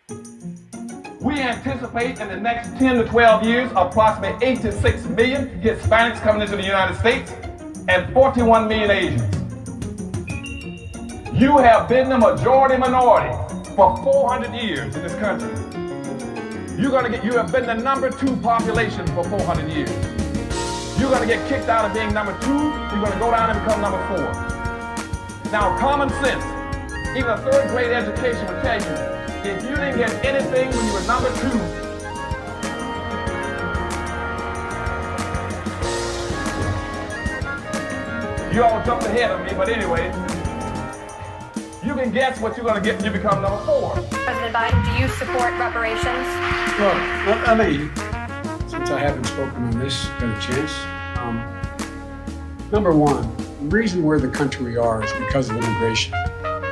We anticipate in the next 10 to 12 years approximately 8 to 6 million Hispanics coming into the United States and 41 million Asians. You have been the majority minority for 400 years in this country. You have been the number 2 population for 400 years. You're going to get kicked out of being number 2. You're going to go down and become number 4. Now, common sense, even a third grade education would tell you, if you didn't get anything when you were number 2, you all jumped ahead of me, but anyway, you can guess what you're going to get when you become number 4. President Biden, do you support reparations? Well, I mean, since I haven't spoken on this, got a chance. Number one, the reason we're the country we are is because of immigration.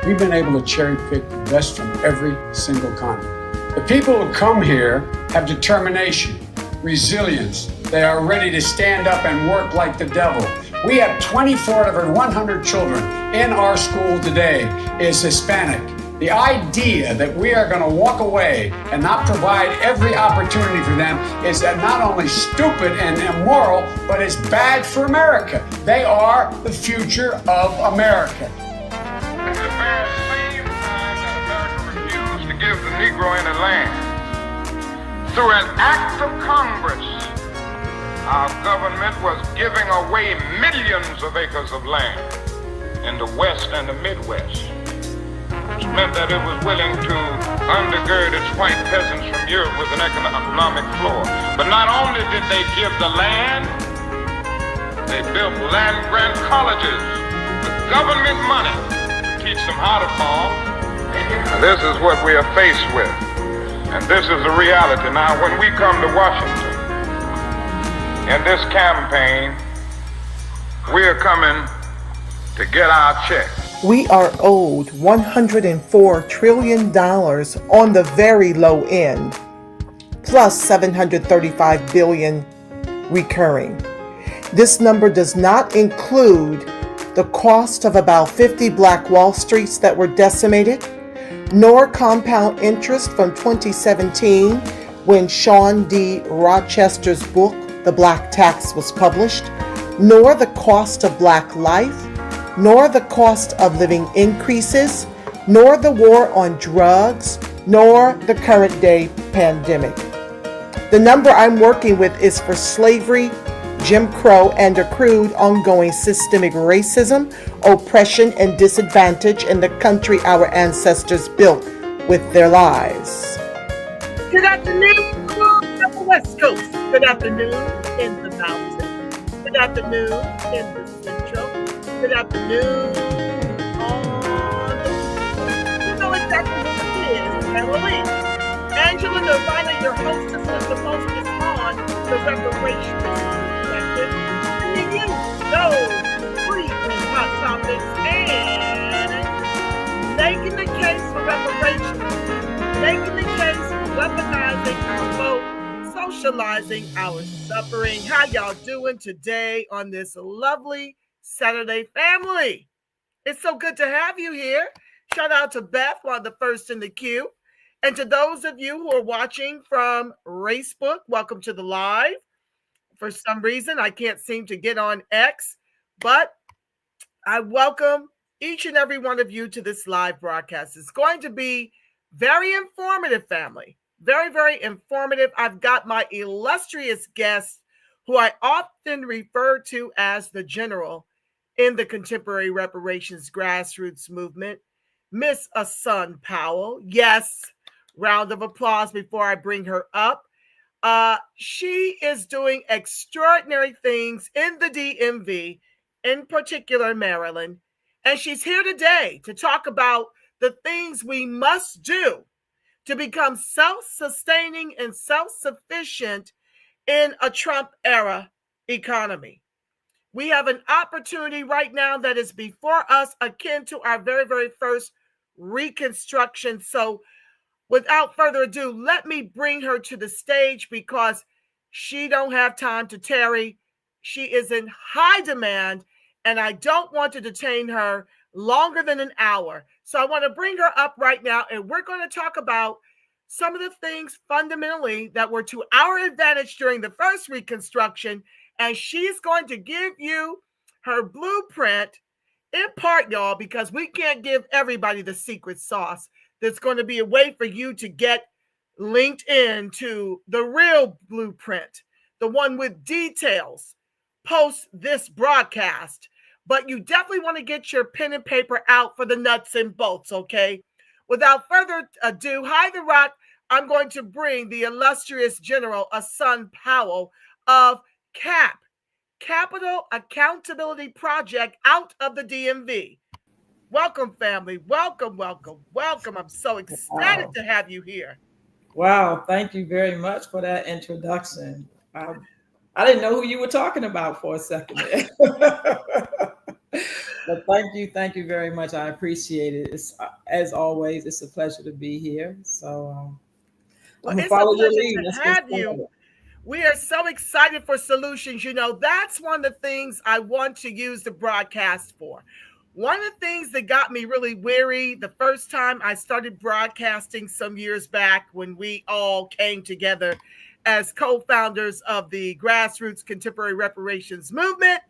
We've been able to cherry pick the best from every single continent. The people who come here have determination, resilience. They are ready to stand up and work like the devil. We have 24 out of every 100 children in our school today is Hispanic. The idea that we are going to walk away and not provide every opportunity for them is not only stupid and immoral, but it's bad for America. They are the future of America. At the very same time that America refused to give the Negro any land, through an act of Congress, our government was giving away millions of acres of land in the West and the Midwest, which meant that it was willing to undergird its white peasants from Europe with an economic floor. But not only did they give the land, they built land-grant colleges with government money to teach them how to farm. Now, this is what we are faced with, and this is the reality. Now, when we come to Washington, in this campaign, we are coming to get our check. We are owed $104 trillion on the very low end, plus $735 billion recurring. This number does not include the cost of about 50 Black Wall Streets that were decimated, nor compound interest from 2017 when Sean D. Rochester's book, The Black Tax, was published, nor the cost of Black life, nor the cost of living increases, nor the war on drugs, nor the current day pandemic. The number I'm working with is for slavery, Jim Crow, and accrued ongoing systemic racism, oppression, and disadvantage in the country our ancestors built with their lives. Good afternoon on the West Coast. Good afternoon in the mountains. Good afternoon in the central. Good afternoon on the you know exactly what it is, Emily. Angela Novina, your hostess, is the hostess on the Reparations Perspective. Bringing you those free and hot topics and making the case for reparations, making the case for weaponizing our vote, socializing our suffering. How y'all doing today on this lovely Saturday, family? It's so good to have you here. Shout out to Beth, one of the first in the queue. And to those of you who are watching from Racebook, welcome to the live. For some reason, I can't seem to get on X, but I welcome each and every one of you to this live broadcast. It's going to be very informative, family. Very, very informative. I've got my illustrious guest, who I often refer to as the general in the contemporary reparations grassroots movement, Miss Ahsun Powell. Yes, round of applause before I bring her up. She is doing extraordinary things in the DMV, in particular Maryland, and she's here today to talk about the things we must do to become self-sustaining and self-sufficient in a Trump-era economy. We have an opportunity right now that is before us akin to our very, very first Reconstruction. So without further ado, let me bring her to the stage because she don't have time to tarry. She is in high demand, and I don't want to detain her longer than an hour. So I want to bring her up right now, and we're going to talk about some of the things fundamentally that were to our advantage during the first Reconstruction, and she's going to give you her blueprint in part, y'all, because we can't give everybody the secret sauce. There's going to be a way for you to get linked into the real blueprint, the one with details, post this broadcast. But you definitely want to get your pen and paper out for the nuts and bolts, okay? Without further ado, hi, The Rock. I'm going to bring the illustrious General Ahsun Powell of CAP, Capital Accountability Project, out of the DMV. Welcome, family. Welcome, welcome, welcome. I'm so excited to have you here. Wow, thank you very much for that introduction. I didn't know who you were talking about for a second there. But thank you very much. I appreciate it. It's, as always, it's a pleasure to be here. So well, it's a pleasure to have you. We are so excited for solutions. You know, that's one of the things I want to use the broadcast for. One of the things that got me really weary the first time I started broadcasting some years back, when we all came together as co-founders of the grassroots contemporary reparations movement,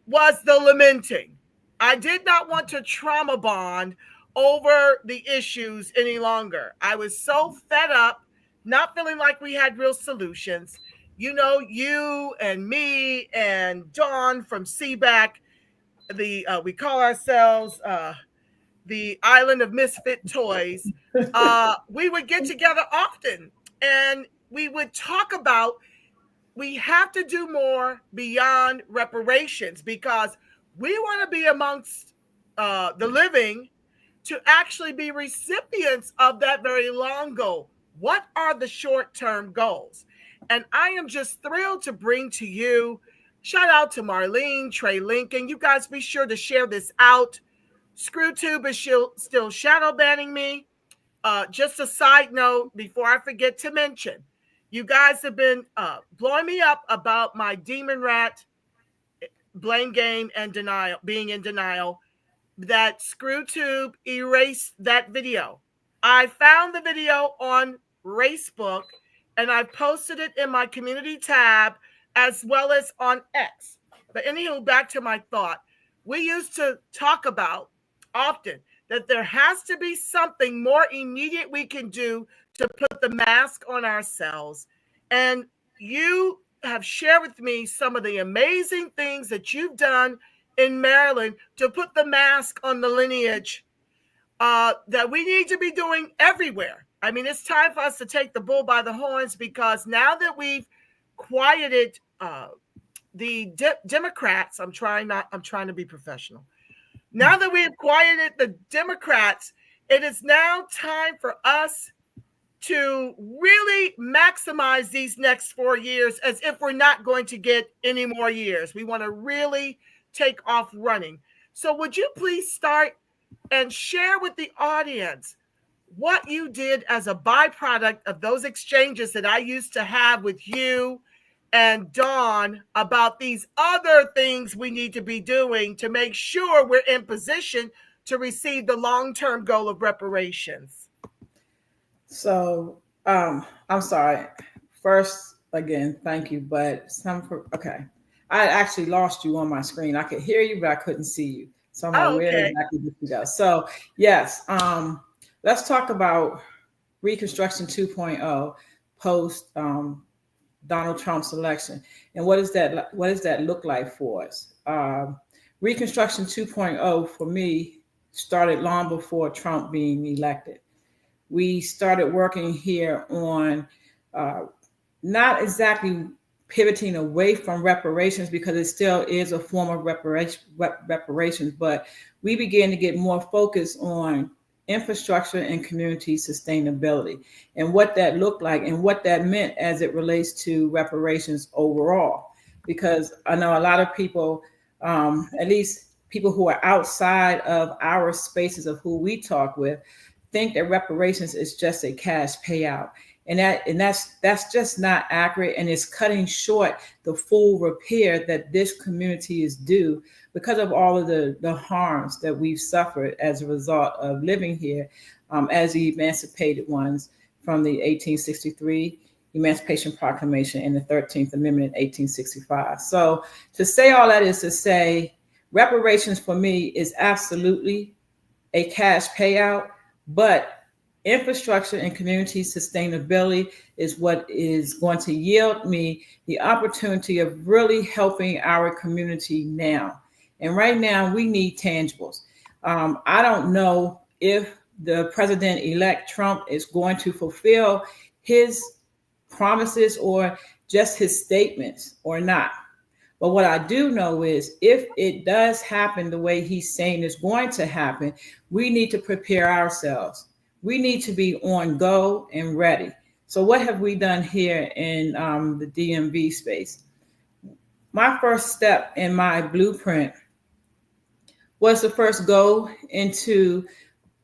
was the lamenting. I did not want to trauma bond over the issues any longer. I was so fed up, not feeling like we had real solutions. You know, you and me and Dawn from CBAC, we call ourselves the Island of Misfit Toys. We would get together often, and we would talk about, we have to do more beyond reparations, because we want to be amongst the living to actually be recipients of that very long goal. What are the short-term goals? And I am just thrilled to bring to you, shout out to Marlene, Trey Lincoln. You guys be sure to share this out. ScrewTube is still shadow banning me. Just a side note before I forget to mention, you guys have been blowing me up about my Demon Rat blame game and denial, being in denial, that ScrewTube erased that video. I found the video on Facebook, and I posted it in my community tab as well as on X. But anywho, back to my thought. We used to talk about often that there has to be something more immediate we can do to put the mask on ourselves. And you have shared with me some of the amazing things that you've done in Maryland to put the mask on the lineage that we need to be doing everywhere. I mean, it's time for us to take the bull by the horns, because now that we've quieted the Democrats, I'm trying to be professional. Now that we've quieted the Democrats, it is now time for us to really maximize these next 4 years, as if we're not going to get any more years. We want to really take off running. So would you please start and share with the audience what you did as a byproduct of those exchanges that I used to have with you and Dawn about these other things we need to be doing to make sure we're in position to receive the long-term goal of reparations? So I'm sorry. First, again, thank you. But okay. I actually lost you on my screen. I could hear you, but I couldn't see you. So I'm like, where exactly did you go? So yes, let's talk about Reconstruction 2.0 post Donald Trump's election, and what does that look like for us? Reconstruction 2.0 for me started long before Trump being elected. We started working here on not exactly pivoting away from reparations, because it still is a form of reparations, but we began to get more focus on infrastructure and community sustainability, and what that looked like and what that meant as it relates to reparations overall. Because I know a lot of people, at least people who are outside of our spaces of who we talk with, think that reparations is just a cash payout. And that's just not accurate, and it's cutting short the full repair that this community is due because of all of the harms that we've suffered as a result of living here as the emancipated ones from the 1863 Emancipation Proclamation and the 13th Amendment in 1865. So to say all that is to say, reparations for me is absolutely a cash payout, but infrastructure and community sustainability is what is going to yield me the opportunity of really helping our community now. And right now, we need tangibles. I don't know if the president-elect Trump is going to fulfill his promises or just his statements or not. But what I do know is if it does happen the way he's saying it's going to happen, we need to prepare ourselves. We need to be on go and ready. So what have we done here in the DMV space? My first step in my blueprint was to first go into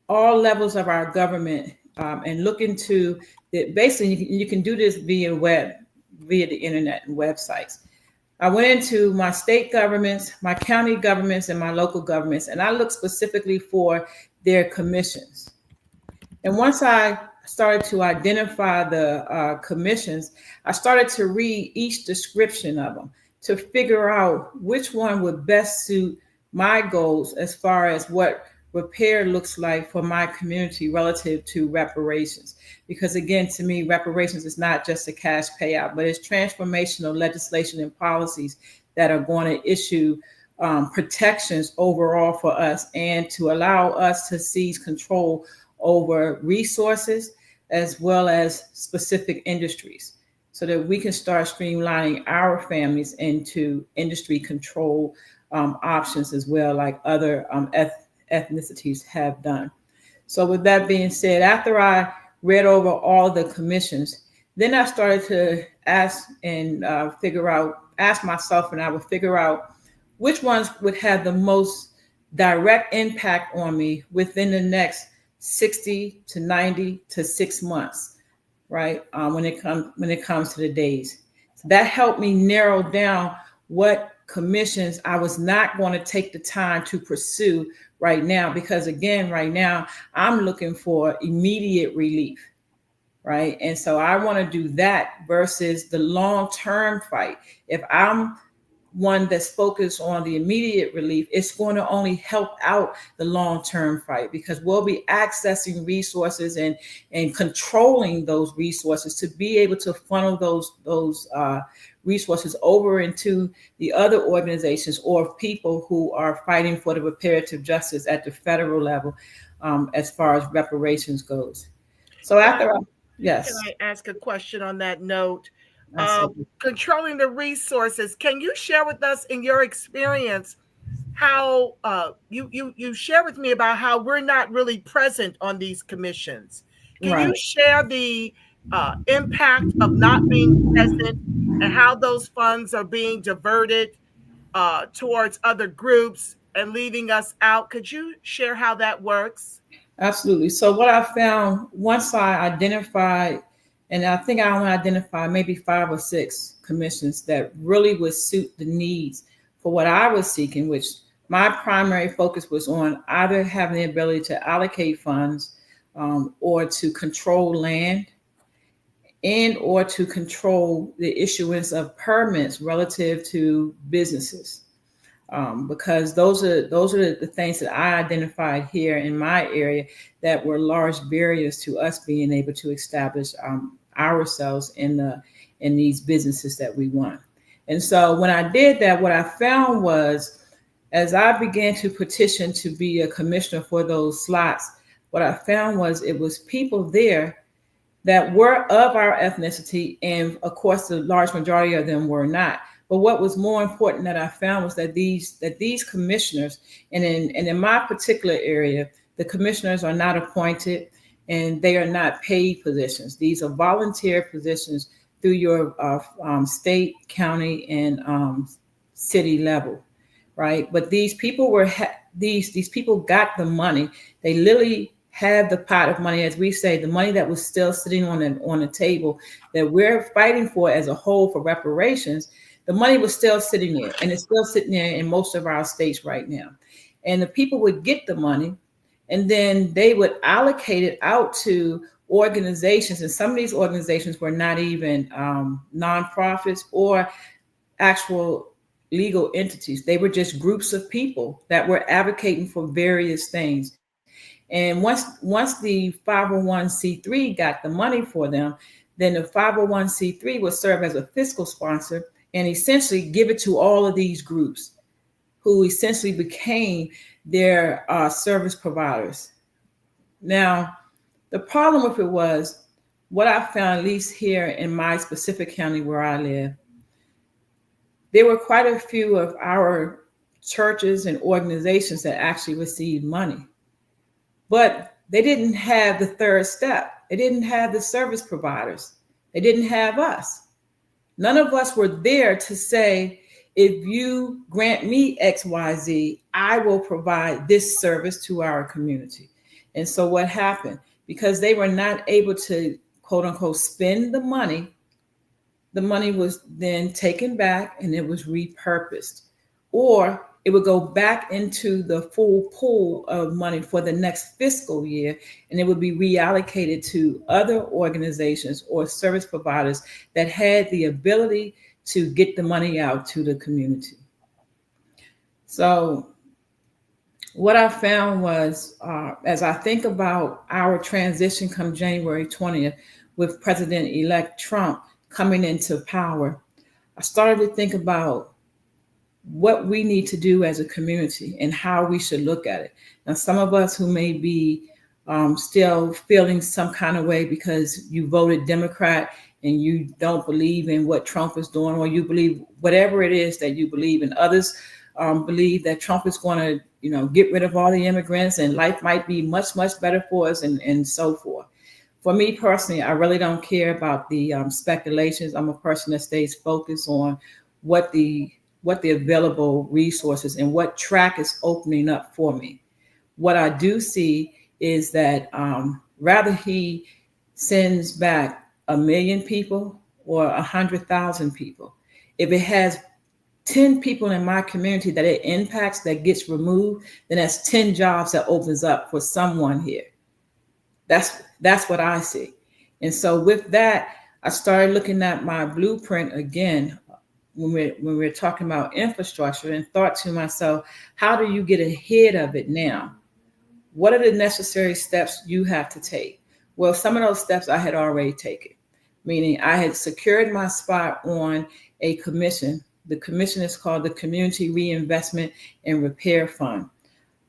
all levels of our government and look into it. Basically, you can do this via the internet and websites. I went into my state governments, my county governments, and my local governments, and I looked specifically for their commissions. And once I started to identify the commissions, I started to read each description of them to figure out which one would best suit my goals as far as what repair looks like for my community relative to reparations. Because again, to me, reparations is not just a cash payout, but it's transformational legislation and policies that are going to issue protections overall for us and to allow us to seize control over resources as well as specific industries so that we can start streamlining our families into industry control options as well, like other ethnicities have done. So with that being said, after I read over all the commissions, then I started to ask myself, and I would figure out which ones would have the most direct impact on me within the next 60 to 90 to 6 months, right? When it comes to the days. So that helped me narrow down what commissions I was not going to take the time to pursue right now, because again, right now I'm looking for immediate relief, right? And so I want to do that versus the long-term fight. If I'm one that's focused on the immediate relief, it's going to only help out the long-term fight because we'll be accessing resources and controlling those resources to be able to funnel those resources over into the other organizations or people who are fighting for the reparative justice at the federal level as far as reparations goes. So yes. Can I ask a question on that note? Controlling the resources. Can you share with us in your experience how you share with me about how we're not really present on these commissions? Can you share the impact of not being present and how those funds are being diverted towards other groups and leaving us out? Could you share how that works? Absolutely. So what I found once I identified, and I think I only identified maybe 5 or 6 commissions that really would suit the needs for what I was seeking, which my primary focus was on either having the ability to allocate funds or to control land and or to control the issuance of permits relative to businesses. Because those are the things that I identified here in my area that were large barriers to us being able to establish ourselves in these businesses that we want. And so when I did that, what I found was, as I began to petition to be a commissioner for those slots, what I found was it was people there that were of our ethnicity, and of course the large majority of them were not. But what was more important that I found was that these commissioners, and in my particular area, the commissioners are not appointed and they are not paid positions. These are volunteer positions through your state, county, and city level, right? But these people these people got the money. They literally had the pot of money, as we say, the money that was still sitting on the table that we're fighting for as a whole for reparations. The money was still sitting there, and it's still sitting there in most of our states right now. And the people would get the money, And then they would allocate it out to organizations. And some of these organizations were not even nonprofits or actual legal entities. They were just groups of people that were advocating for various things. And once the 501c3 got the money for them, then the 501c3 would serve as a fiscal sponsor and essentially give it to all of these groups who essentially became their service providers. Now, the problem with it was what I found, at least here in my specific county where I live, there were quite a few of our churches and organizations that actually received money. But they didn't have the third step. They didn't have the service providers. They didn't have us. None of us were there to say, if you grant me XYZ, I will provide this service to our community. And so what happened? Because they were not able to, quote unquote, spend the money was then taken back and it was repurposed. Or it would go back into the full pool of money for the next fiscal year, and it would be reallocated to other organizations or service providers that had the ability to get the money out to the community. So what I found was, as I think about our transition come January 20th with President-elect Trump coming into power, I started to think about what we need to do as a community and how we should look at it. Now, some of us who may be still feeling some kind of way because you voted Democrat and you don't believe in what Trump is doing, or you believe whatever it is that you believe in. Others believe that Trump is going to, get rid of all the immigrants and life might be much, much better for us and so forth. For me personally, I really don't care about the speculations. I'm a person that stays focused on what the available resources and what track is opening up for me. What I do see is that rather he sends back 1 million people or 100,000 people, if it has 10 people in my community that it impacts that gets removed, then that's 10 jobs that opens up for someone here. That's what I see. And so with that, I started looking at my blueprint again when we're talking about infrastructure, and thought to myself, how do you get ahead of it now? What are the necessary steps you have to take? Well, some of those steps I had already taken, meaning I had secured my spot on a commission. The commission is called the Community Reinvestment and Repair Fund.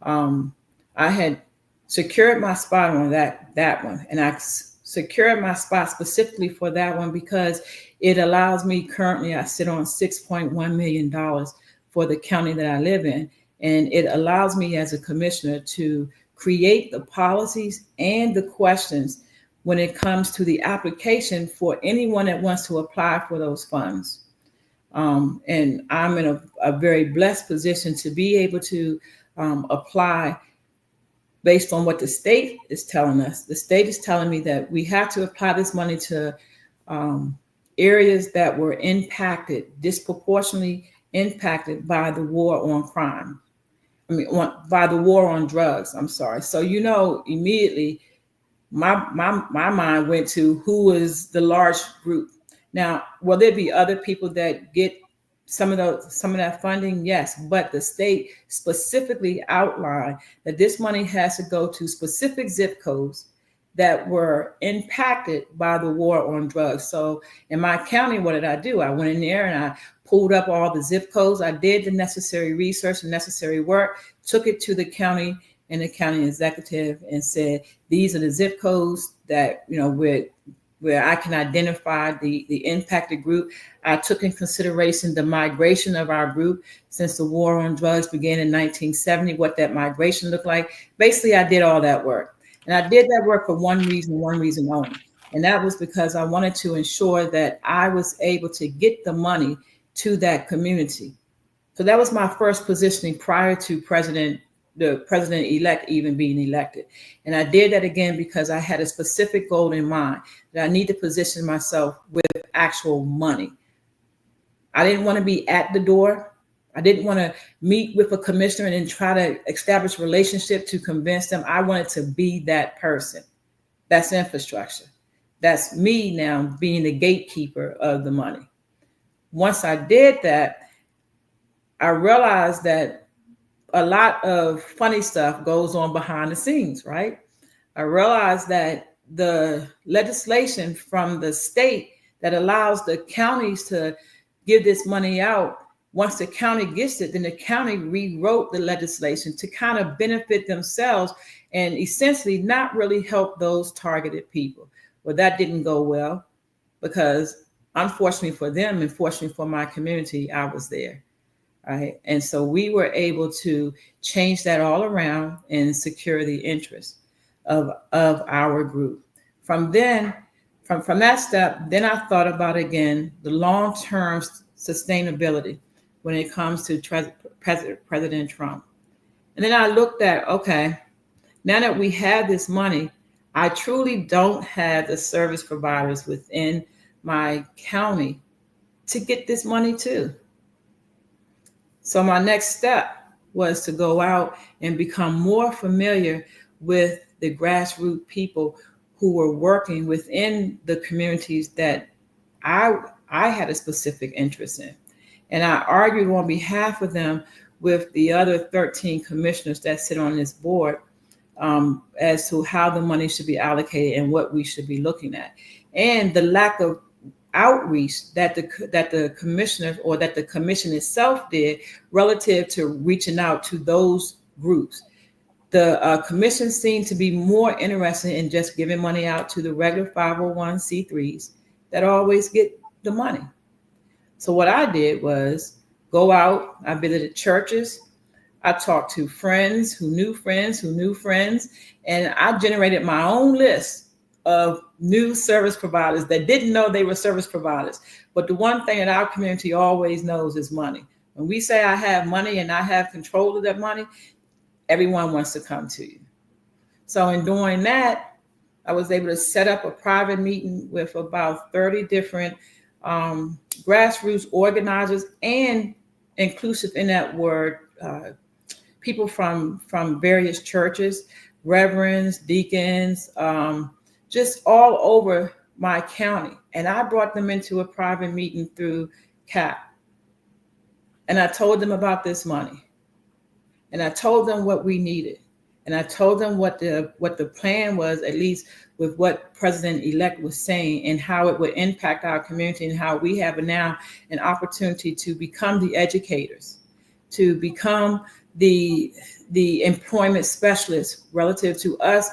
I had secured my spot on that one, and I secured my spot specifically for that one because it allows me, currently I sit on $6.1 million for the county that I live in, and it allows me as a commissioner to create the policies and the questions when it comes to the application for anyone that wants to apply for those funds. And I'm in a very blessed position to be able to apply based on what the state is telling us. The state is telling me that we have to apply this money to areas that were disproportionately impacted by the war on crime. By the war on drugs, I'm sorry. So, immediately my mind went to who is the large group. Now, will there be other people that get some of that funding? Yes, but the state specifically outlined that this money has to go to specific zip codes that were impacted by the war on drugs. So in my county, what did I do? I went in there and I pulled up all the zip codes. I did the necessary research and necessary work, took it to the county and the county executive and said, these are the zip codes that, where I can identify the impacted group. I took in consideration the migration of our group since the war on drugs began in 1970, what that migration looked like. Basically, I did all that work. And I did that work for one reason only. And that was because I wanted to ensure that I was able to get the money to that community. So that was my first positioning prior to the president-elect even being elected. And I did that again because I had a specific goal in mind, that I need to position myself with actual money. I didn't want to be at the door. I didn't want to meet with a commissioner and then try to establish a relationship to convince them. I wanted to be that person. That's infrastructure. That's me now being the gatekeeper of the money. Once I did that, I realized that a lot of funny stuff goes on behind the scenes, right? I realized that the legislation from the state that allows the counties to give this money out, once the county gets it, then the county rewrote the legislation to kind of benefit themselves and essentially not really help those targeted people. Well, that didn't go well because unfortunately for them and fortunately for my community, I was there. Right. And so we were able to change that all around and secure the interest of our group. From that step, then I thought about again the long-term sustainability when it comes to President Trump. And then I looked at, okay, now that we have this money, I truly don't have the service providers within my county to get this money to. So my next step was to go out and become more familiar with the grassroots people who were working within the communities that I had a specific interest in. And I argued on behalf of them with the other 13 commissioners that sit on this board as to how the money should be allocated and what we should be looking at. And the lack of outreach that the commissioners or that the commission itself did relative to reaching out to those groups. The commission seemed to be more interested in just giving money out to the regular 501c3s that always get the money. So what I did was go out, I visited churches, I talked to friends who knew friends who knew friends, and I generated my own list of new service providers that didn't know they were service providers. But the one thing that our community always knows is money. When we say I have money and I have control of that money, everyone wants to come to you. So in doing that, I was able to set up a private meeting with about 30 different grassroots organizers and inclusive in that word, people from various churches, reverends, deacons, just all over my county. And I brought them into a private meeting through CAP. And I told them about this money. And I told them what we needed. And I told them what the plan was, at least with what President-elect was saying and how it would impact our community and how we have now an opportunity to become the educators, to become the employment specialists relative to us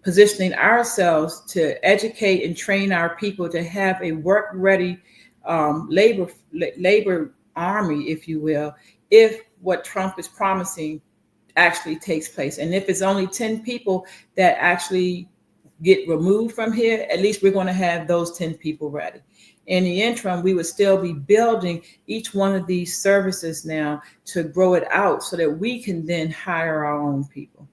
positioning ourselves to educate and train our people to have a work-ready labor army, if you will, if what Trump is promising actually takes place. And if it's only 10 people that actually get removed from here, at least we're going to have those 10 people ready. In the interim, we would still be building each one of these services now to grow it out so that we can then hire our own people.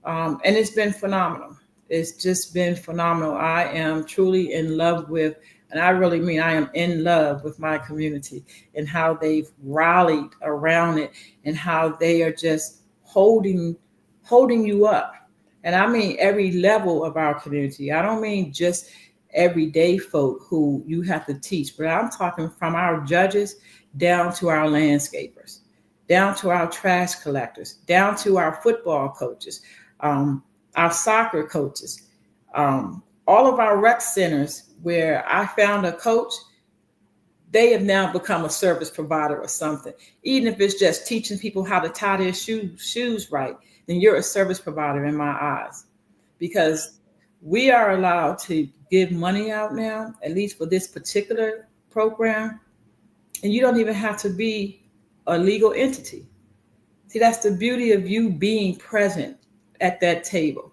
And it's been phenomenal. It's just been phenomenal. I am truly in love with, and I really mean I am in love with my community and how they've rallied around it and how they are just holding you up. And I mean every level of our community. I don't mean just everyday folk who you have to teach, but I'm talking from our judges down to our landscapers, down to our trash collectors, down to our football coaches, our soccer coaches, all of our rec centers where I found a coach, they have now become a service provider or something. Even if it's just teaching people how to tie their shoes right, then you're a service provider in my eyes. Because we are allowed to give money out now, at least for this particular program, and you don't even have to be a legal entity. See, that's the beauty of you being present at that table,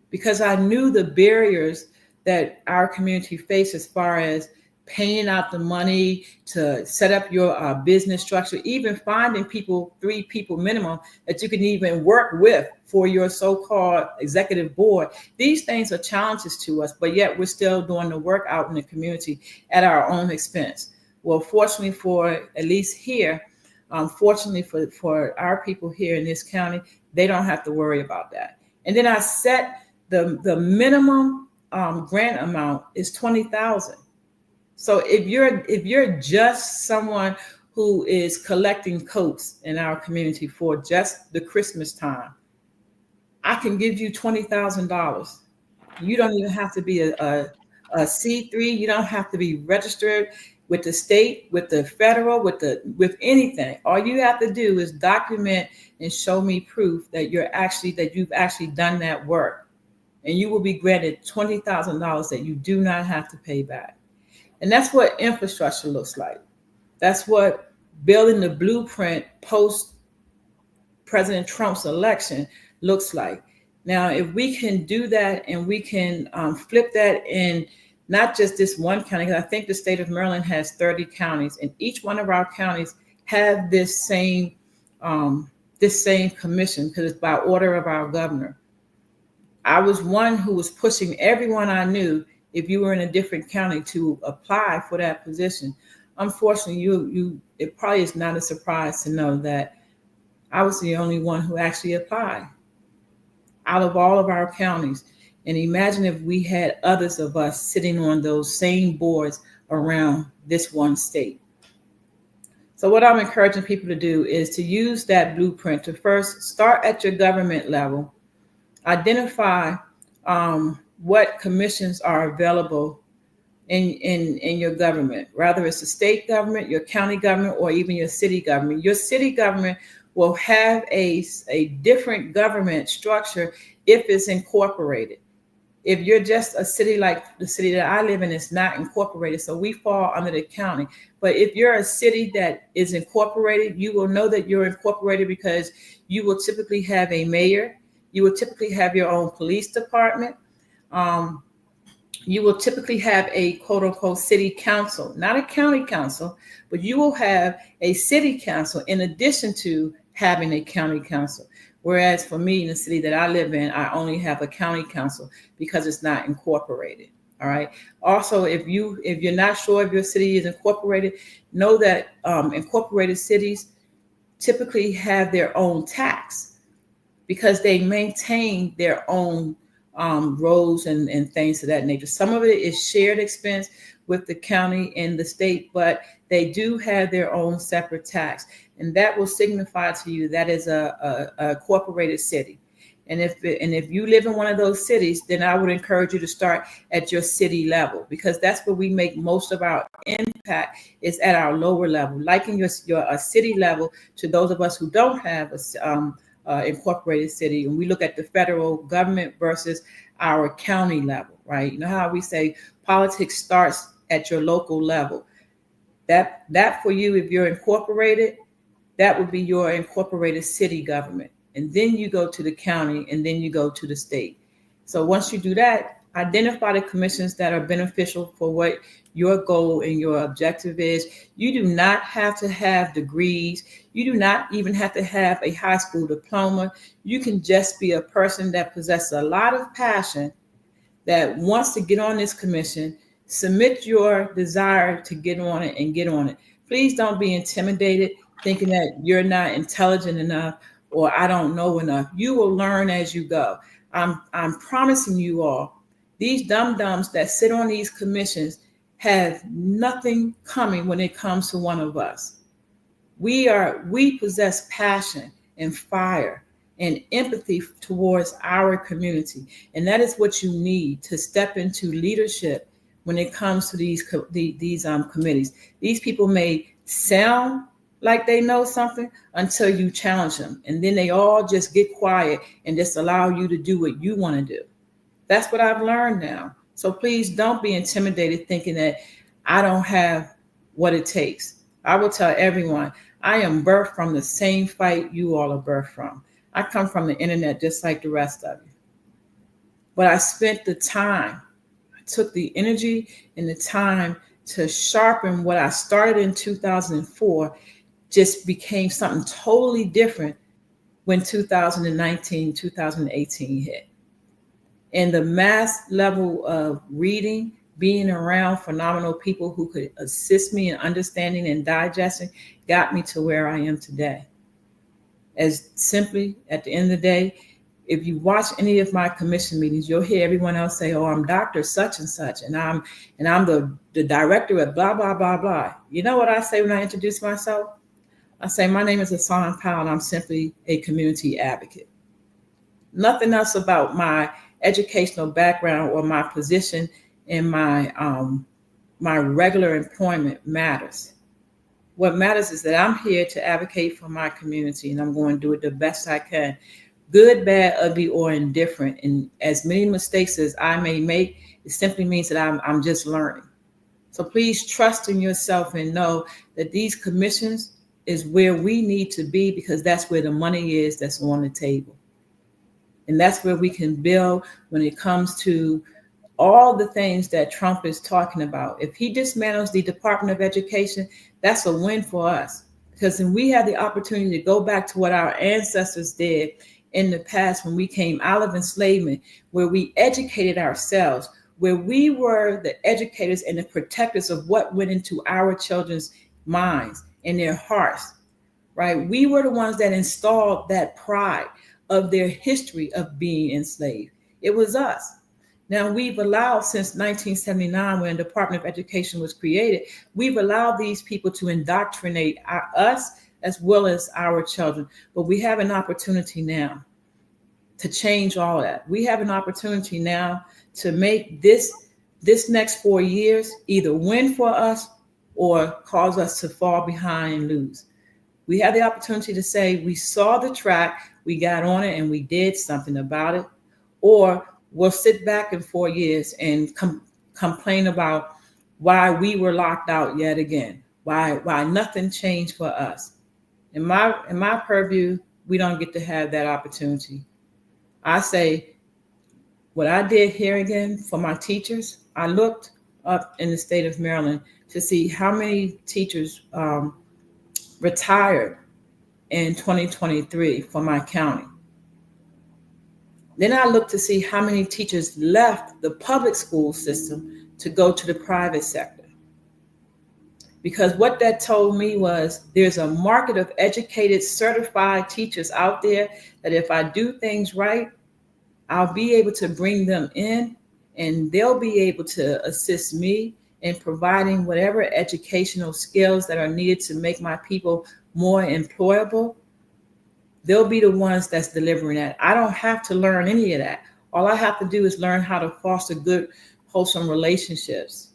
because I knew the barriers that our community faced as far as paying out the money to set up your business structure, even finding people, 3 people minimum that you can even work with for your so-called executive board. These things are challenges to us, but yet we're still doing the work out in the community at our own expense. Well, fortunately for at least here, Fortunately for our people here in this county, they don't have to worry about that. And then I set the minimum grant amount is $20,000. So if you're just someone who is collecting coats in our community for just the Christmas time, I can give you $20,000. You don't even have to be a C3. You don't have to be registered with the state, with the federal, with anything. All you have to do is document and show me proof that you've actually done that work, and you will be granted $20,000 that you do not have to pay back. And that's what infrastructure looks like. That's what building the blueprint post President Trump's election looks like. Now, if we can do that and we can flip that in not just this one county, because I think the state of Maryland has 30 counties, and each one of our counties have this same commission because it's by order of our governor. I was one who was pushing everyone I knew, if you were in a different county, to apply for that position. Unfortunately, it probably is not a surprise to know that I was the only one who actually applied out of all of our counties. And imagine if we had others of us sitting on those same boards around this one state. So what I'm encouraging people to do is to use that blueprint to first start at your government level, identify what commissions are available in your government, rather it's the state government, your county government, or even your city government. Your city government will have a different government structure if it's incorporated. If you're just a city like the city that I live in, it's not incorporated, so we fall under the county. But if you're a city that is incorporated, you will know that you're incorporated because you will typically have a mayor. You will typically have your own police department. You will typically have a quote unquote city council, not a county council, but you will have a city council in addition to having a county council. Whereas for me in the city that I live in, I only have a county council because it's not incorporated. All right. Also, if you're not sure if your city is incorporated, know that incorporated cities typically have their own tax because they maintain their own roads and things of that nature. Some of it is shared expense with the county and the state, but they do have their own separate tax, and that will signify to you that is a incorporated city. And if you live in one of those cities, then I would encourage you to start at your city level, because that's where we make most of our impact, is at our lower level, like in your city level. To those of us who don't have a incorporated city, and we look at the federal government versus our county level, right? You know how we say politics starts at your local level. That for you, if you're incorporated, that would be your incorporated city government. And then you go to the county, and then you go to the state. So once you do that, identify the commissions that are beneficial for what your goal and your objective is. You do not have to have degrees. You do not even have to have a high school diploma. You can just be a person that possesses a lot of passion, that wants to get on this commission. Submit your desire to get on it and get on it. Please don't be intimidated, thinking that you're not intelligent enough or I don't know enough. You will learn as you go. I'm promising you all, these dum-dums that sit on these commissions have nothing coming when it comes to one of us. We possess passion and fire and empathy towards our community. And that is what you need to step into leadership when it comes to these committees. These people may sound like they know something until you challenge them. And then they all just get quiet and just allow you to do what you want to do. That's what I've learned now. So please don't be intimidated thinking that I don't have what it takes. I will tell everyone, I am birthed from the same fight you all are birthed from. I come from the internet just like the rest of you. But I spent the time, I took the energy and the time to sharpen what I started in 2004, just became something totally different when 2019, 2018 hit. And the mass level of reading being around phenomenal people who could assist me in understanding and digesting got me to where I am today. As simply, at the end of the day, if you watch any of my commission meetings, you'll hear everyone else say, "Oh, I'm Dr. Such and Such, and I'm the director of blah blah blah blah." You know what I say when I introduce myself? I say, "My name is Ahsun Powell, and I'm simply a community advocate." Nothing else about my educational background or my position in my regular employment matters. What matters is that I'm here to advocate for my community, and I'm going to do it the best I can, good, bad, ugly, or indifferent. And as many mistakes as I may make, it simply means that I'm just learning. So please trust in yourself and know that these commissions is where we need to be, because that's where the money is that's on the table. And that's where we can build when it comes to all the things that Trump is talking about. If he dismantles the Department of Education, that's a win for us, because then we have the opportunity to go back to what our ancestors did in the past when we came out of enslavement, where we educated ourselves, where we were the educators and the protectors of what went into our children's minds and their hearts, right? We were the ones that installed that pride of their history of being enslaved. It was us. Now, we've allowed, since 1979, when the Department of Education was created, we've allowed these people to indoctrinate us as well as our children. But we have an opportunity now to change all that. We have an opportunity now to make this next 4 years either win for us or cause us to fall behind and lose. We have the opportunity to say we saw the track, we got on it, and we did something about it, or we'll sit back in 4 years and complain about why we were locked out yet again, why nothing changed for us. In my purview, we don't get to have that opportunity. I say what I did here again for my teachers, I looked up in the state of Maryland to see how many teachers retired in 2023 for my county. Then I looked to see how many teachers left the public school system to go to the private sector. Because what that told me was there's a market of educated, certified teachers out there that if I do things right, I'll be able to bring them in and they'll be able to assist me in providing whatever educational skills that are needed to make my people more employable. They'll be the ones that's delivering that. I don't have to learn any of that. All I have to do is learn how to foster good, wholesome relationships.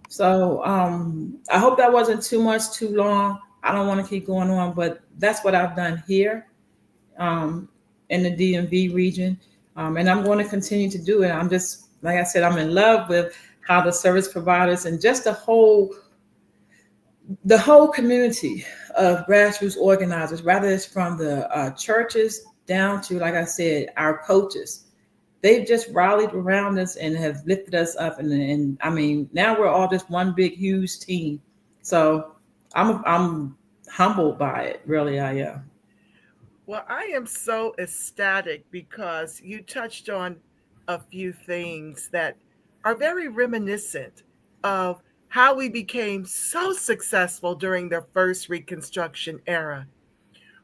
So I hope that wasn't too much, too long. I don't want to keep going on, but that's what I've done here in the DMV region. And I'm going to continue to do it. I'm just, like I said, I'm in love with how the service providers and just the whole community of grassroots organizers, rather it's from the churches down to, like I said, our coaches. They've just rallied around us and have lifted us up. And I mean, now we're all just one big, huge team. So I'm humbled by it. Really, I am. Well, I am so ecstatic because you touched on a few things that are very reminiscent of how we became so successful during the first Reconstruction era.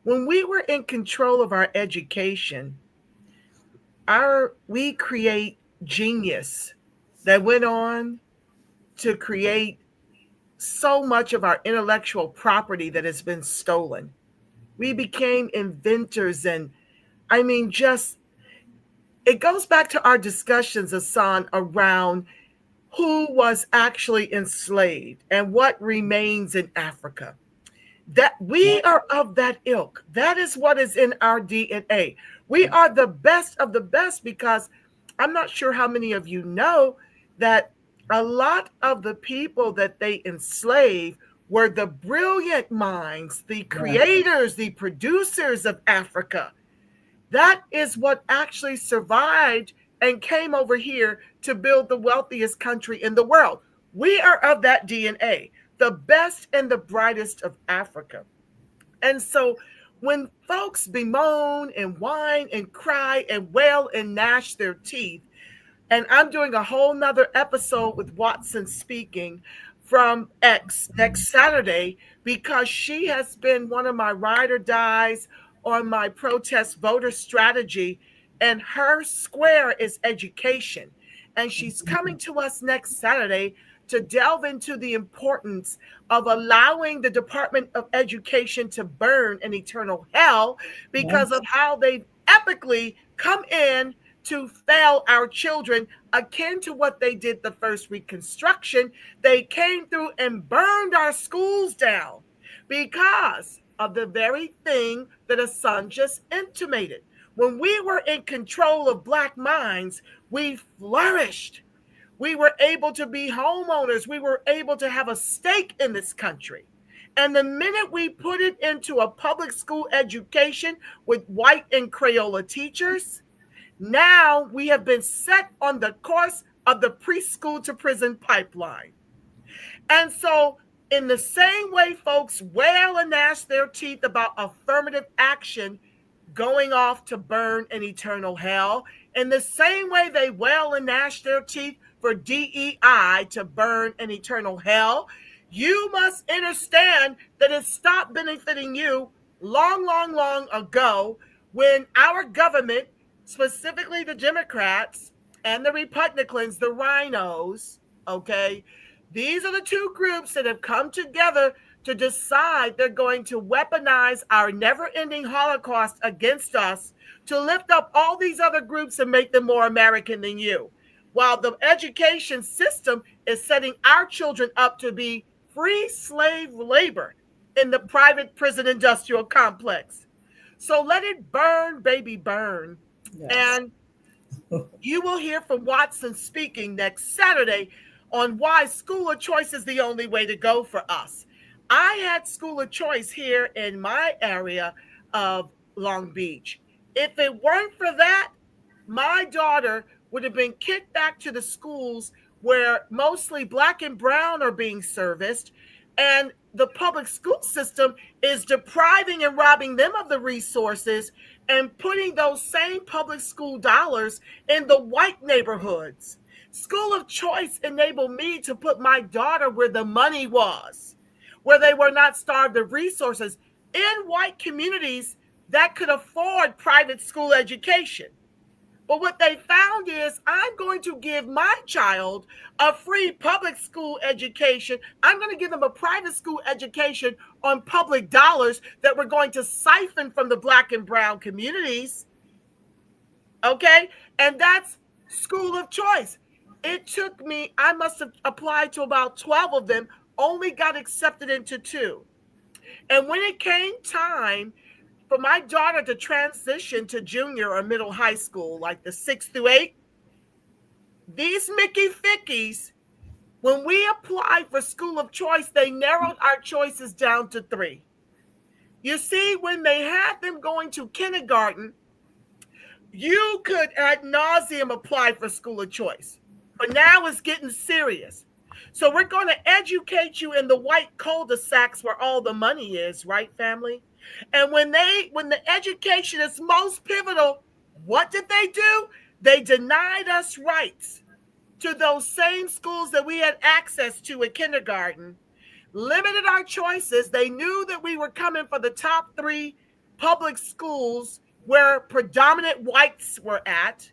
When we were in control of our education, we create genius that went on to create so much of our intellectual property that has been stolen. We became inventors, and I mean, just it goes back to our discussions, Ahsun, around who was actually enslaved and what remains in Africa. That we are of that ilk. That is what is in our DNA. We are the best of the best, because I'm not sure how many of you know that a lot of the people that they enslaved were the brilliant minds, the creators, the producers of Africa. That is what actually survived and came over here to build the wealthiest country in the world. We are of that DNA, the best and the brightest of Africa. And so when folks bemoan and whine and cry and wail and gnash their teeth And I'm doing a whole nother episode with Watson speaking from X next Saturday because she has been one of my ride or dies on my protest voter strategy. And her square is education. And she's coming to us next Saturday to delve into the importance of allowing the Department of Education to burn in eternal hell because of how they've epically come in to fail our children, akin to what they did the first Reconstruction. They came through and burned our schools down because of the very thing that Ahsun just intimated. When we were in control of Black minds, we flourished. We were able to be homeowners. We were able to have a stake in this country. And the minute we put it into a public school education with white and Crayola teachers, now we have been set on the course of the preschool to prison pipeline. And so, in the same way folks wail and gnash their teeth about affirmative action going off to burn in eternal hell, in the same way they wail and gnash their teeth for DEI to burn in eternal hell, you must understand that it stopped benefiting you long, long, long ago when our government, specifically the Democrats and the Republicans, the rhinos, okay, these are the two groups that have come together to decide they're going to weaponize our never-ending Holocaust against us to lift up all these other groups and make them more American than you. While the education system is setting our children up to be free slave labor in the private prison industrial complex. So let it burn, baby, burn. Yes. And you will hear from Watson speaking next Saturday on why school of choice is the only way to go for us. I had school of choice here in my area of Long Beach. If it weren't for that, my daughter would have been kicked back to the schools where mostly Black and brown are being serviced, and the public school system is depriving and robbing them of the resources and putting those same public school dollars in the white neighborhoods. School of choice enabled me to put my daughter where the money was, where they were not starved of resources, in white communities that could afford private school education. But what they found is, I'm going to give my child a free public school education. I'm going to give them a private school education on public dollars that we're going to siphon from the Black and brown communities. Okay? And that's school of choice. It took me, I must have applied to about 12 of them, only got accepted into 2. And when it came time for my daughter to transition to junior or middle high school, like the 6th through 8th, these Mickey Fickies, when we applied for school of choice, they narrowed our choices down to 3. You see, when they had them going to kindergarten, you could ad nauseum apply for school of choice. But now it's getting serious. So we're going to educate you in the white cul-de-sacs where all the money is, right, family? And when the education is most pivotal, what did they do? They denied us rights to those same schools that we had access to at kindergarten, limited our choices. They knew that we were coming for the top 3 public schools where predominant whites were at,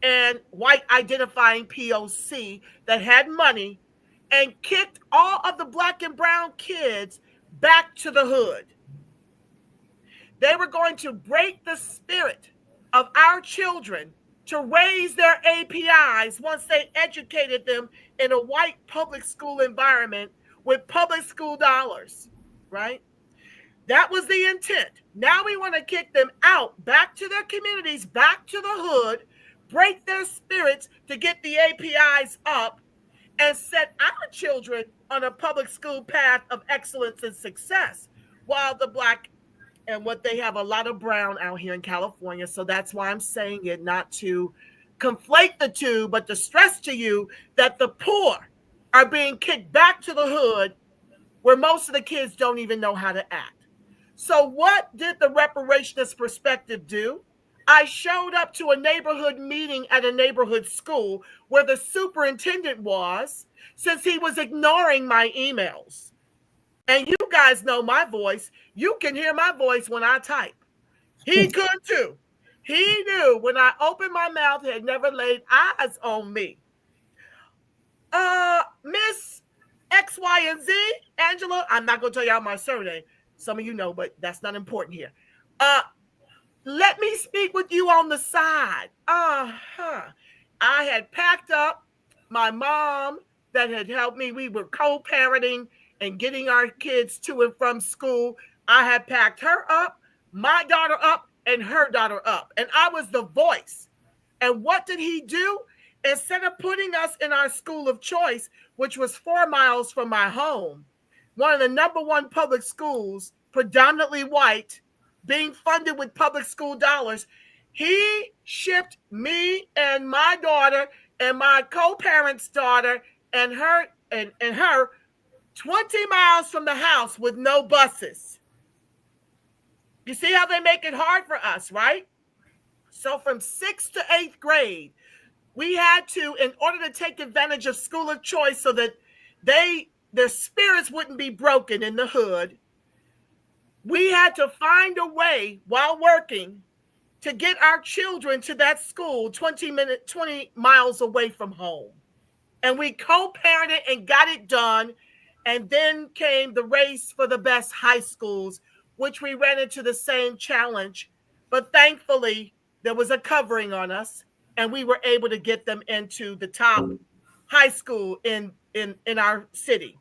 and white identifying POC that had money, and kicked all of the Black and brown kids back to the hood. They were going to break the spirit of our children to raise their APIs once they educated them in a white public school environment with public school dollars, right? That was the intent. Now we want to kick them out, back to their communities, back to the hood, break their spirits to get the APIs up, and set our children on a public school path of excellence and success, while the Black, and what they have a lot of brown out here in California. So that's why I'm saying it, not to conflate the two, but to stress to you that the poor are being kicked back to the hood where most of the kids don't even know how to act. So what did the reparationist perspective do? I showed up to a neighborhood meeting at a neighborhood school where the superintendent was, since he was ignoring my emails. And you guys know my voice. You can hear my voice when I type. He could too. He knew when I opened my mouth, he had never laid eyes on me. Miss X, Y, and Z, Angela, I'm not going to tell y'all my surname. Some of you know, but that's not important here. Let me speak with you on the side. I had packed up my mom that had helped me. We were co-parenting and getting our kids to and from school. I had packed her up, my daughter up, and her daughter up. And I was the voice. And what did he do? Instead of putting us in our school of choice, which was 4 miles from my home, one of the #1 public schools, predominantly white, being funded with public school dollars, he shipped me and my daughter and my co-parent's daughter and her 20 miles from the house with no buses. You see how they make it hard for us, right? So from 6th to 8th grade, we had to, in order to take advantage of school of choice so that their spirits wouldn't be broken in the hood, we had to find a way while working to get our children to that school 20 miles away from home. And we co-parented and got it done. And then came the race for the best high schools, which we ran into the same challenge. But thankfully, there was a covering on us, and we were able to get them into the top high school in our city.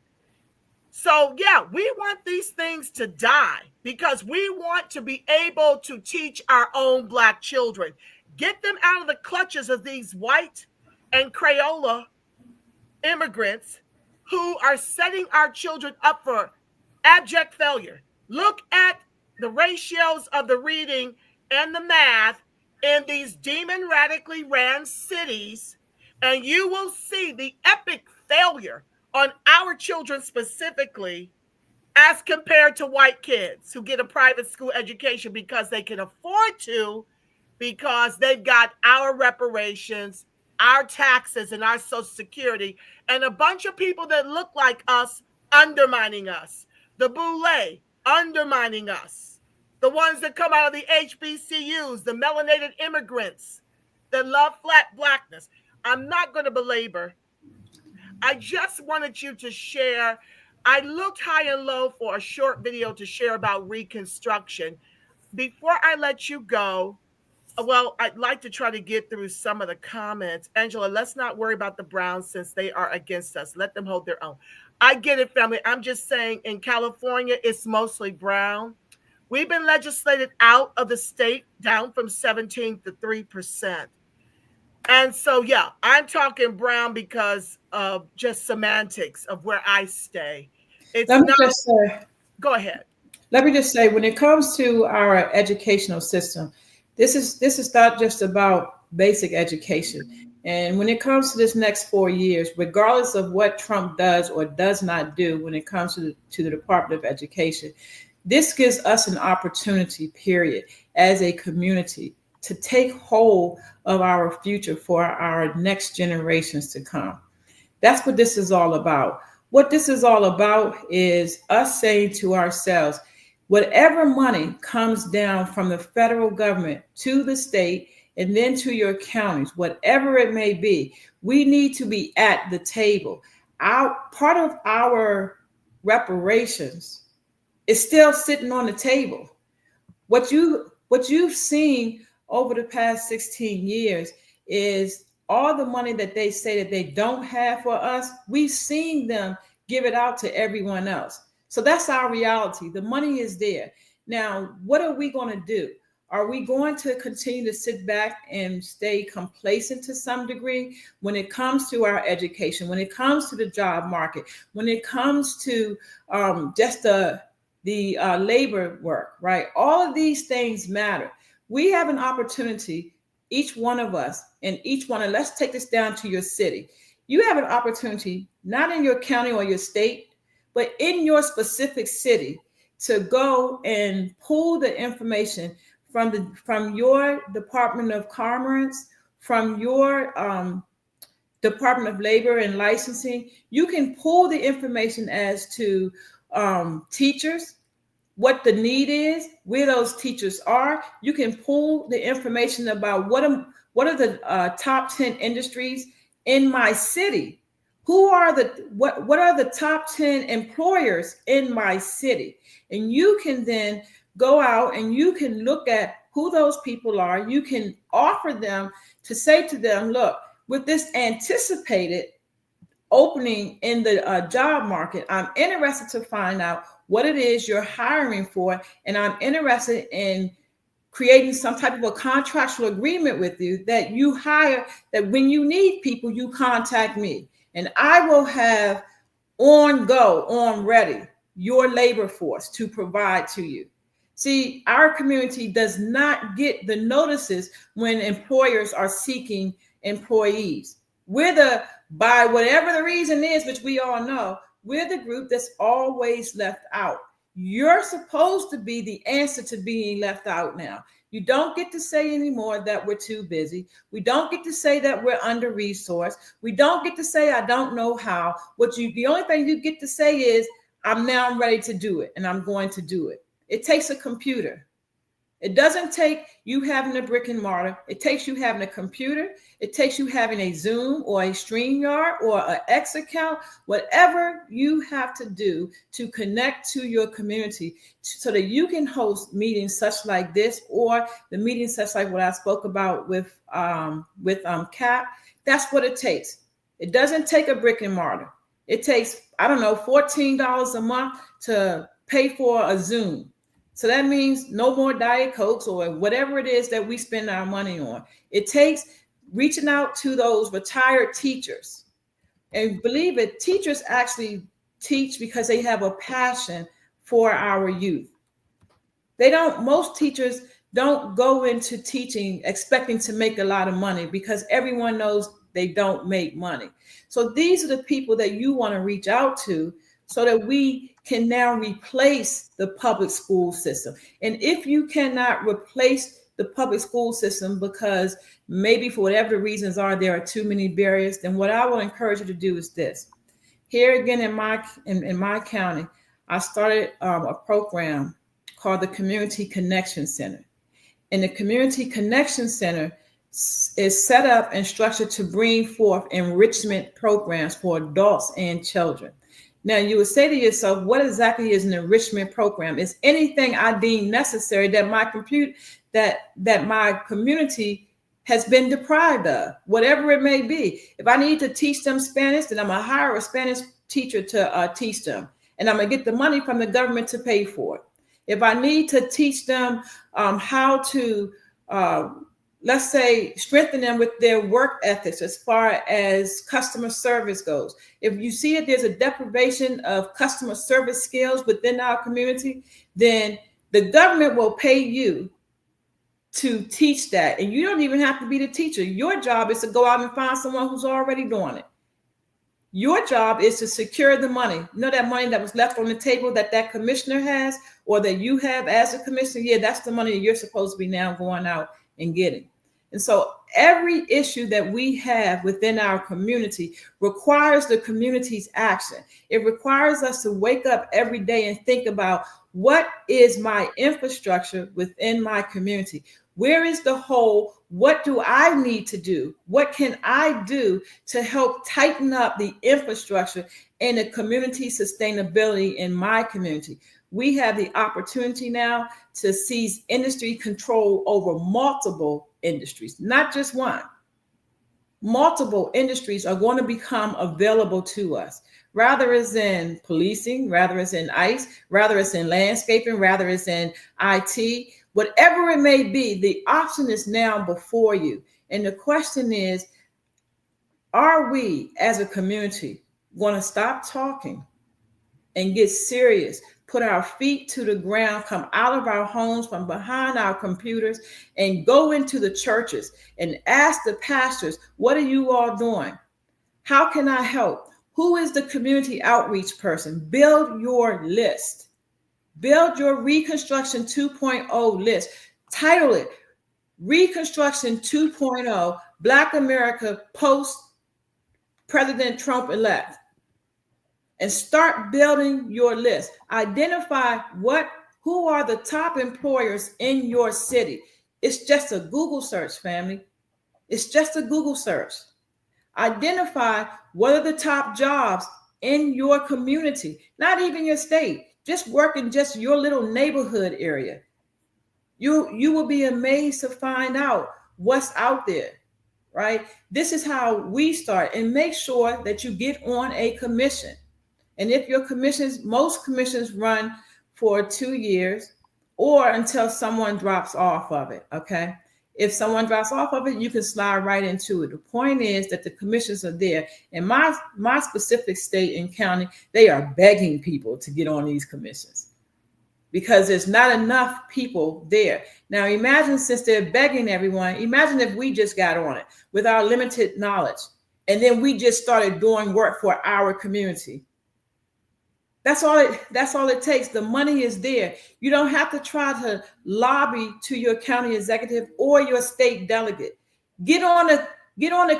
So, yeah, we want these things to die because we want to be able to teach our own Black children, get them out of the clutches of these white and Crayola immigrants who are setting our children up for abject failure. Look at the ratios of the reading and the math in these demon radically ran cities, and you will see the epic failure on our children specifically as compared to white kids who get a private school education because they can afford to, because they've got our reparations, our taxes, and our Social Security, and a bunch of people that look like us undermining us. The boule undermining us. The ones that come out of the HBCUs, the melanated immigrants that love flat Blackness. I'm not going to belabor. I just wanted you to share. I looked high and low for a short video to share about Reconstruction. Before I let you go, well, I'd like to try to get through some of the comments. Angela, let's not worry about the Browns since they are against us. Let them hold their own. I get it, family. I'm just saying in California, it's mostly brown. We've been legislated out of the state down from 17 to 3%. And so, yeah, I'm talking brown because of just semantics of where I stay. Go ahead. Let me just say, when it comes to our educational system, this is not just about basic education. And when it comes to this next 4 years, regardless of what Trump does or does not do when it comes to the Department of Education, this gives us an opportunity, period, as a community to take hold of our future for our next generations to come. That's what this is all about. What this is all about is us saying to ourselves, whatever money comes down from the federal government to the state and then to your counties, whatever it may be, we need to be at the table. Part of our reparations is still sitting on the table. What you've seen over the past 16 years is all the money that they say that they don't have for us, we've seen them give it out to everyone else. So that's our reality. The money is there. Now, what are we going to do? Are we going to continue to sit back and stay complacent to some degree when it comes to our education, when it comes to the job market, when it comes to just the labor work, right? All of these things matter. We have an opportunity, each one of us, and let's take this down to your city. You have an opportunity, not in your county or your state, but in your specific city, to go and pull the information from your Department of Commerce, from your Department of Labor and Licensing. You can pull the information as to teachers, what the need is, where those teachers are. You can pull the information about what are the top 10 industries in my city. What are the top 10 employers in my city? And you can then go out and you can look at who those people are. You can offer them to say to them, look, with this anticipated opening in the job market, I'm interested to find out what it is you're hiring for, and I'm interested in creating some type of a contractual agreement with you that you hire, that when you need people, you contact me, and I will have on ready your labor force to provide to you. See, our community does not get the notices when employers are seeking employees. By whatever the reason is, which we all know, we're the group that's always left out. You're supposed to be the answer to being left out now. You don't get to say anymore that we're too busy. We don't get to say that we're under-resourced. We don't get to say, I don't know how. The only thing you get to say is, I'm now ready to do it, and I'm going to do it. It takes a computer. It doesn't take you having a brick and mortar. It takes you having a computer. It takes you having a Zoom or a StreamYard or an X account, whatever you have to do to connect to your community so that you can host meetings such like this, or the meetings such like what I spoke about with CAP. That's what it takes. It doesn't take a brick and mortar. It takes, $14 a month to pay for a Zoom. So that means no more Diet Cokes or whatever it is that we spend our money on. It takes reaching out to those retired teachers. And believe it, teachers actually teach because they have a passion for our youth. Most teachers don't go into teaching expecting to make a lot of money, because everyone knows they don't make money. So these are the people that you want to reach out to so that we can now replace the public school system. And if you cannot replace the public school system because maybe for whatever the reasons are, there are too many barriers, then what I will encourage you to do is this. Here again in my county, I started a program called the Community Connection Center. And the Community Connection Center is set up and structured to bring forth enrichment programs for adults and children. Now, you would say to yourself, what exactly is an enrichment program? It's anything I deem necessary that my community has been deprived of, whatever it may be. If I need to teach them Spanish, then I'm going to hire a Spanish teacher to teach them. And I'm going to get the money from the government to pay for it. If I need to teach them how to, let's say, strengthen them with their work ethics as far as customer service goes. If you see that there's a deprivation of customer service skills within our community, then the government will pay you to teach that. And you don't even have to be the teacher. Your job is to go out and find someone who's already doing it. Your job is to secure the money. You know, that money that was left on the table that commissioner has, or that you have as a commissioner? Yeah, that's the money that you're supposed to be now going out and getting. And so every issue that we have within our community requires the community's action. It requires us to wake up every day and think about, what is my infrastructure within my community? Where is the hole? What do I need to do? What can I do to help tighten up the infrastructure and the community sustainability in my community? We have the opportunity now to seize industry control over multiple industries, not just one. Multiple industries are going to become available to us. Rather it's in policing, rather it's in ICE, rather it's in landscaping, rather it's in IT, whatever it may be, the option is now before you. And the question is, are we as a community going to stop talking and get serious, put our feet to the ground, come out of our homes, from behind our computers, and go into the churches and ask the pastors, what are you all doing? How can I help? Who is the community outreach person? Build your list. Build your Reconstruction 2.0 list. Title it Reconstruction 2.0, Black America post President Trump-elect. And start building your list. Identify who are the top employers in your city. It's just a Google search, family. It's just a Google search. Identify what are the top jobs in your community, not even your state, just work in just your little neighborhood area. You will be amazed to find out what's out there, right? This is how we start, and make sure that you get on a commission. And if your commissions, most commissions run for 2 years or until someone drops off of it, okay? If someone drops off of it, you can slide right into it. The point is that the commissions are there. In my specific state and county, they are begging people to get on these commissions because there's not enough people there. Now, imagine, since they're begging everyone, imagine if we just got on it with our limited knowledge and then we just started doing work for our community. That's all it takes. The money is there. You don't have to try to lobby to your county executive or your state delegate. Get on the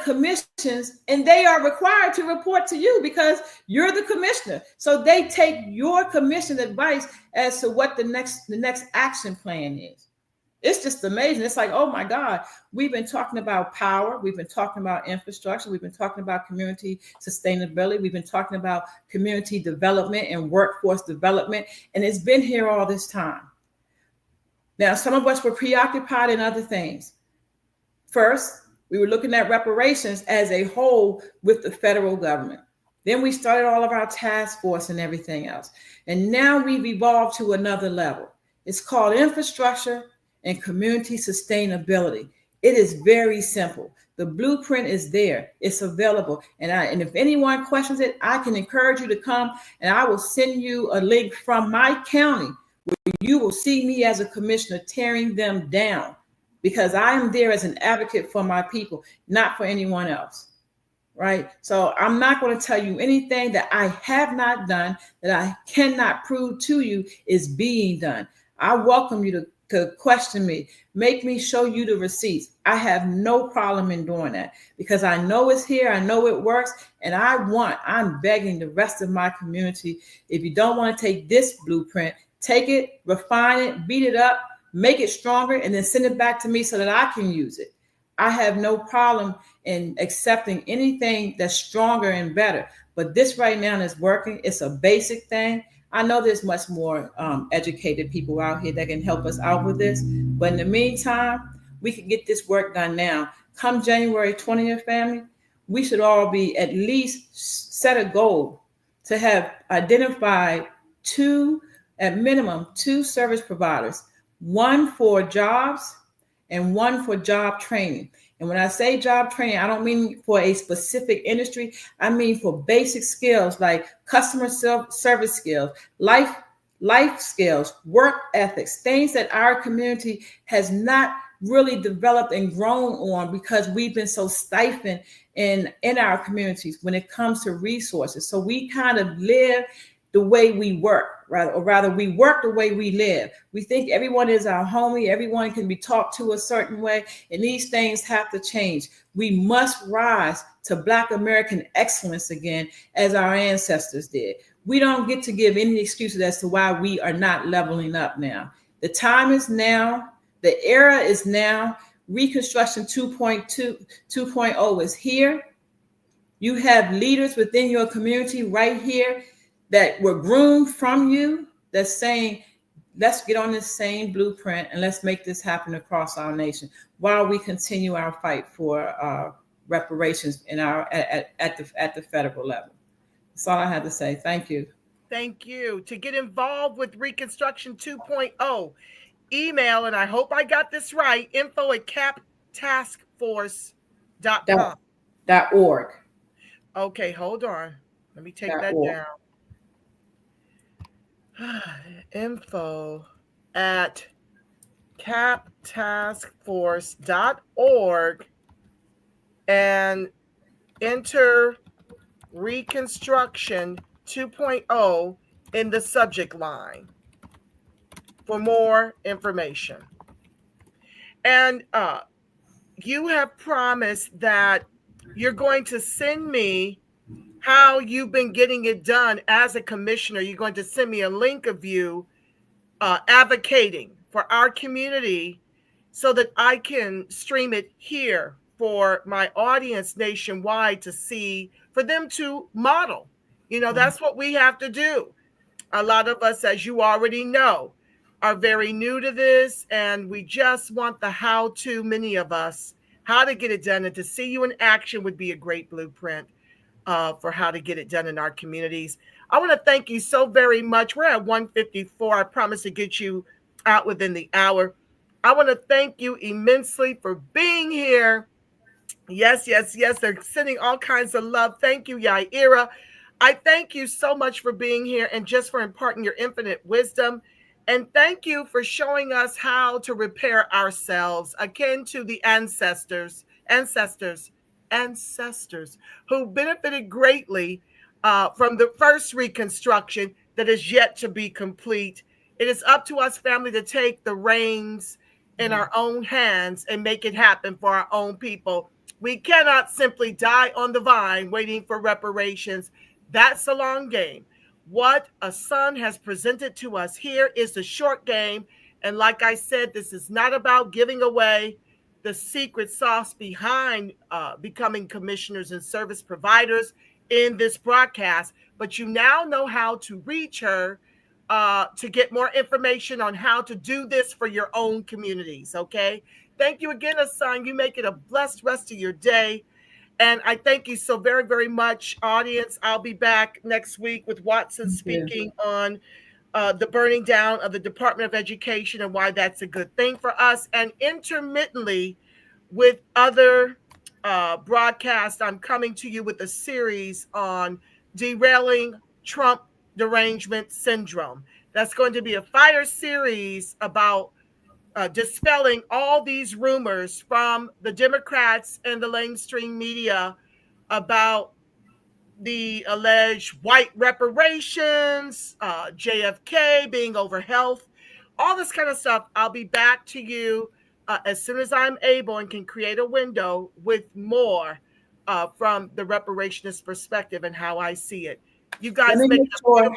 commissions, and they are required to report to you because you're the commissioner. So they take your commission advice as to what the next action plan is. It's just amazing. It's like, oh my God, we've been talking about power. We've been talking about infrastructure. We've been talking about community sustainability. We've been talking about community development and workforce development. And it's been here all this time. Now, some of us were preoccupied in other things. First, we were looking at reparations as a whole with the federal government. Then we started all of our task force and everything else. And now we've evolved to another level. It's called infrastructure and community sustainability. It is very simple. The blueprint is there. It's available. And if anyone questions it, I can encourage you to come and I will send you a link from my county where you will see me as a commissioner tearing them down because I am there as an advocate for my people, not for anyone else. Right? So I'm not going to tell you anything that I have not done, that I cannot prove to you is being done. I welcome you to question me, make me show you the receipts. I have no problem in doing that because I know it's here. I know it works. And I'm begging the rest of my community. If you don't want to take this blueprint, take it, refine it, beat it up, make it stronger, and then send it back to me so that I can use it. I have no problem in accepting anything that's stronger and better. But this right now is working. It's a basic thing. I know there's much more educated people out here that can help us out with this. But in the meantime, we can get this work done now. Come January 20th, family, we should all be at least set a goal to have identified at minimum two service providers, one for jobs and one for job training. And when I say job training, I don't mean for a specific industry. I mean for basic skills like customer service skills, life skills, work ethics, things that our community has not really developed and grown on because we've been so stifled in our communities when it comes to resources. So we kind of live the way we work, or rather we work the way we live. We think everyone is our homie, everyone can be talked to a certain way, and these things have to change. We must rise to Black American excellence again, as our ancestors did. We don't get to give any excuses as to why we are not leveling up now. The time is now, the era is now. Reconstruction 2.0 is here. You have leaders within your community right here that were groomed from you that's saying, let's get on this same blueprint and let's make this happen across our nation while we continue our fight for reparations at the federal level. That's all I had to say. Thank you. Thank you. To get involved with Reconstruction 2.0, email, and I hope I got this right, info@captaskforce.com. .org. Okay, hold on. Let me take that down. info@captaskforce.org and enter Reconstruction 2.0 in the subject line for more information. And you have promised that you're going to send me how you've been getting it done as a commissioner. You're going to send me a link of you advocating for our community so that I can stream it here for my audience nationwide to see, for them to model. That's what we have to do. A lot of us, as you already know, are very new to this, and we just want the how-to, many of us, how to get it done. And to see you in action would be a great blueprint for how to get it done in our communities. I want to thank you so very much. We're at 1:54. I promise to get you out within the hour. I want to thank you immensely for being here. Yes, yes, yes. They're sending all kinds of love. Thank you, Yaira. I thank you so much for being here and just for imparting your infinite wisdom. And thank you for showing us how to repair ourselves, akin to the ancestors who benefited greatly from the first Reconstruction that is yet to be complete. It is up to us, family, to take the reins in our own hands and make it happen for our own people. We cannot simply die on the vine waiting for reparations. That's a long game. What Ahsun has presented to us here is the short game. And like I said, this is not about giving away the secret sauce behind becoming commissioners and service providers in this broadcast, but you now know how to reach her to get more information on how to do this for your own communities, okay? Thank you again, Ahsun. You make it a blessed rest of your day. And I thank you so very, very much, audience. I'll be back next week with Watson speaking on the burning down of the Department of Education and why that's a good thing for us. And intermittently with other broadcasts, I'm coming to you with a series on derailing Trump derangement syndrome. That's going to be a fire series about dispelling all these rumors from the Democrats and the mainstream media about the alleged white reparations, JFK being over health, all this kind of stuff. I'll be back to you as soon as I'm able and can create a window with more from the reparationist perspective and how I see it. You guys make sure.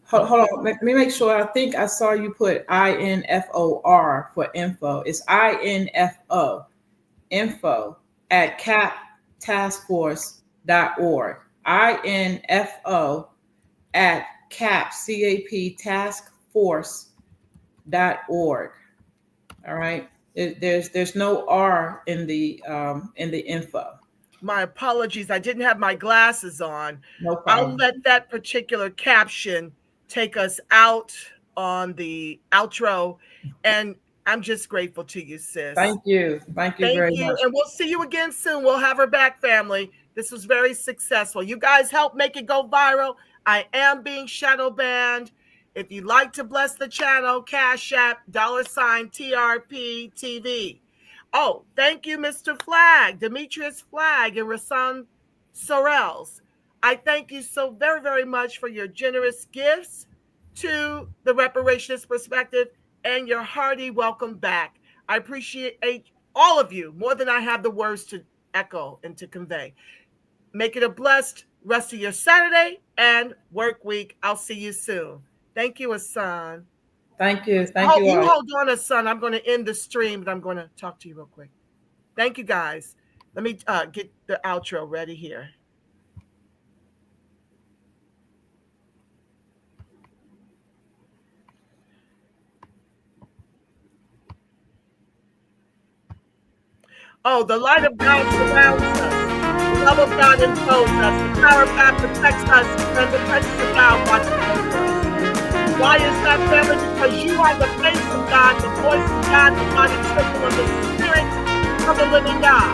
Hold on. Let me make sure. I think I saw you put INFOR for info. It's INFO, info at captaskforce.org. INFO at CAP taskforce.org. All right. There's no R in the info. My apologies. I didn't have my glasses on. No problem. I'll let that particular caption take us out on the outro. And I'm just grateful to you, sis. Thank you. Thank you very much. And we'll see you again soon. We'll have her back, family. This was very successful. You guys help make it go viral. I am being shadow banned. If you'd like to bless the channel, Cash App, $TRP TV. Oh, thank you, Mr. Flag, Demetrius Flag, and Rasan Sorrells. I thank you so very, very much for your generous gifts to the reparationist perspective and your hearty welcome back. I appreciate all of you more than I have the words to echo and to convey. Make it a blessed rest of your Saturday and work week. I'll see you soon. Thank you, Ahsun. Thank you. Thank you. You hold on, Ahsun. I'm going to end the stream, but I'm going to talk to you real quick. Thank you, guys. Let me get the outro ready here. Oh, the light of God surrounds us. The love of God enfolds us. The power of God protects us. And the presence of God watches over us. Why is that, family? Because you are the face of God, the voice of God, the body temple of the Spirit of the living God.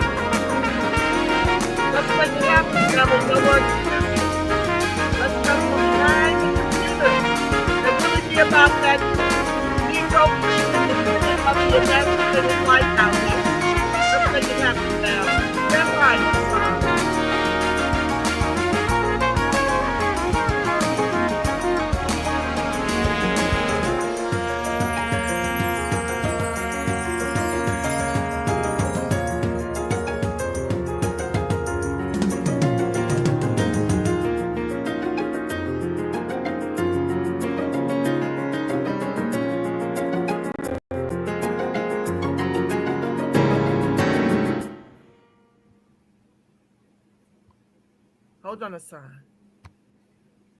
Let's make it happen, family. No more excuses. Let's come from lying and computers and really be about that Negro freedom independent of the advancement of his life out there. Let's make it happen, family. Stand by, Ahsun. Hold on a sign.